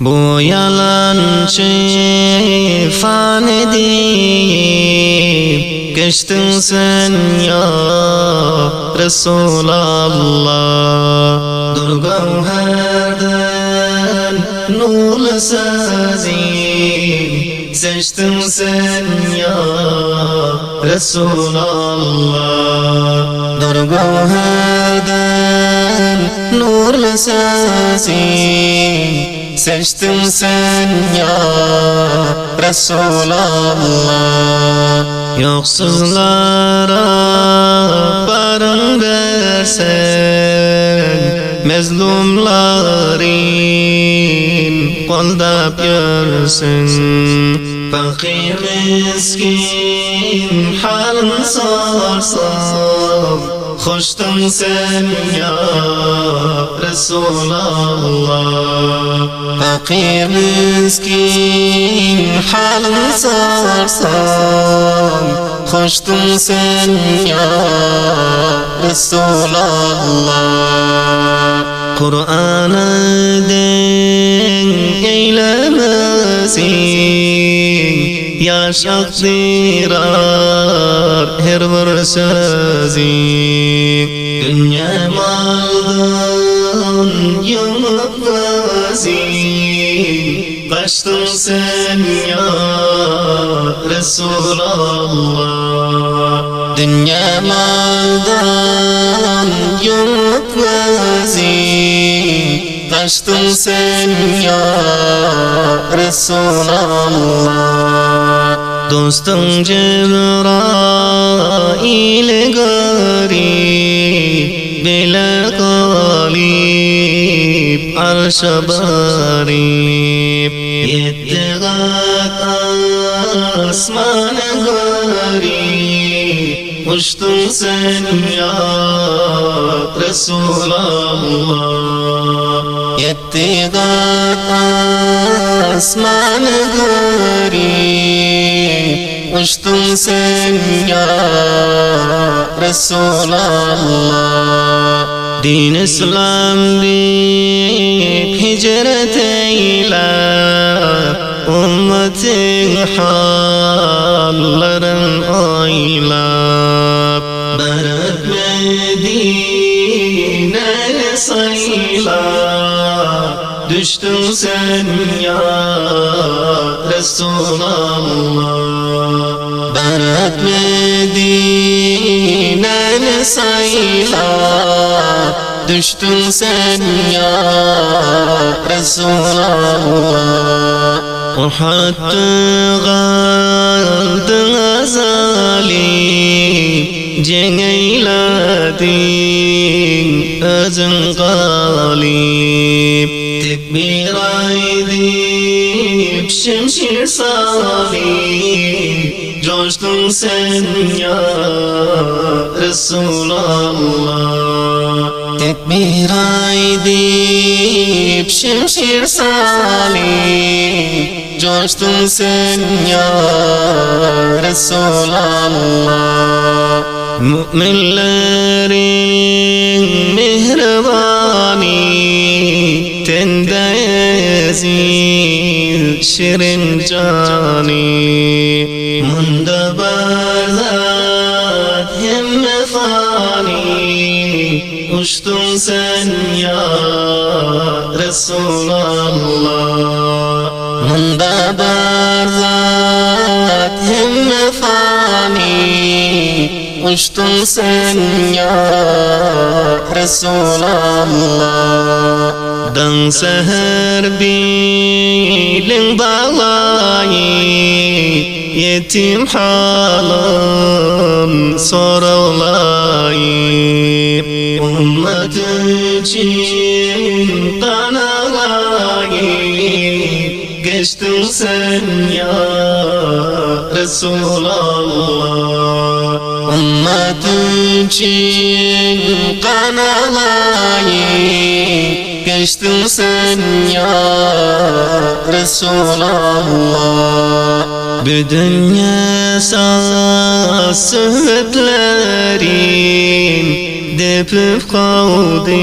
Bu yalancı fani deyip geçtin sen ya Resulallah. Dur gavherden nurlu sazim seçtin sen ya Resulallah. Dur gavherden nurlu sazim seçtin sen ya Resulallah. Yoksuzlara barın versen, mezlumların koldap görsün. Fakir miskin halını sorsan, hoştun sen ya Resulallah. Fakir miskin halını sorsan, hoştun sen ya Resulallah. Kur'an'ı denk eylemesin, yaşak dirar her bir sözün. Dünya maldan yumup vazin, kaçtın sen ya Resulallah. Dünya maldan yumup vazin, kaçtın sen ya Resulallah. Dostum Cebrail garip, bile galip, arşa barip. Yetti kat asmanı garip, uçtun sen ya Resulallah. Yetti kat asmanı garip, uçtun sen ya Resulallah. Din İslam deyip hicret eyle, ümmetin hallerin oylap. Bırak Medine'ni sayla, düştün sen ya Resulallah. Bırak Medine'ni sayla, düştün sen ya Resulallah. Uhud'da kaldın azalim, ceng eyledin özün galip. Tekbir aydip şemşir salim, coştun sen ya Resulallah. Tekbir aydip şemşir salim, coştun sen ya Resulallah. Müminlerin mihrabani, tende ezil şirin cani. Munda barzat hemme fani, uçtun sen ya Resulallah. Munda barzat hemme fani, uçtun sen ya Resulallah. Dan seher bilin bağlayıp, yetim halım sorulayıp. Ümmet için kan ağlayıp, geçtin sen ya Resulallah. Ümmet için kan ağlayıp, geçtin sen ya Resulallah. Bu dünya söhbetlerin depip kaldım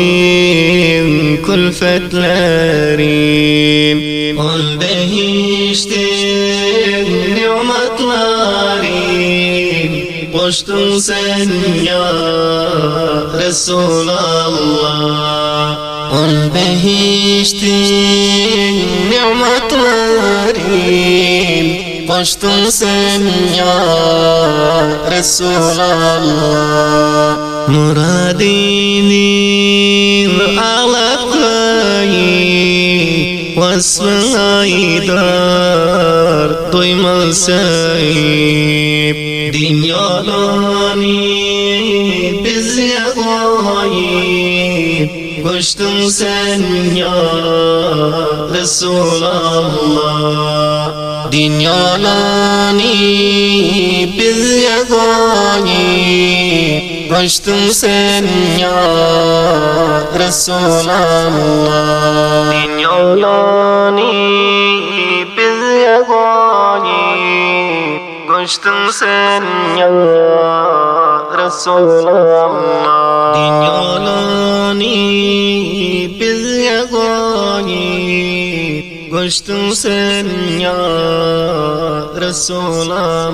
külfetlerim. Ol behiştin nimetlerim, koştun sen ya Resulallah. Ol behiştin nimetlerim, koştun sen ya Resulallah. Muradini alıp koyup vasfın aydar duymasayıp, dünyalarını bize koyup koştun sen ya Resulallah. Dünyalarını bize koyup koştun sen ya Resulallah. Dünyalarını bize koyup koştun sen ya Resulallah. Dünyalarını bize koyup koştun sen ya Resulallah.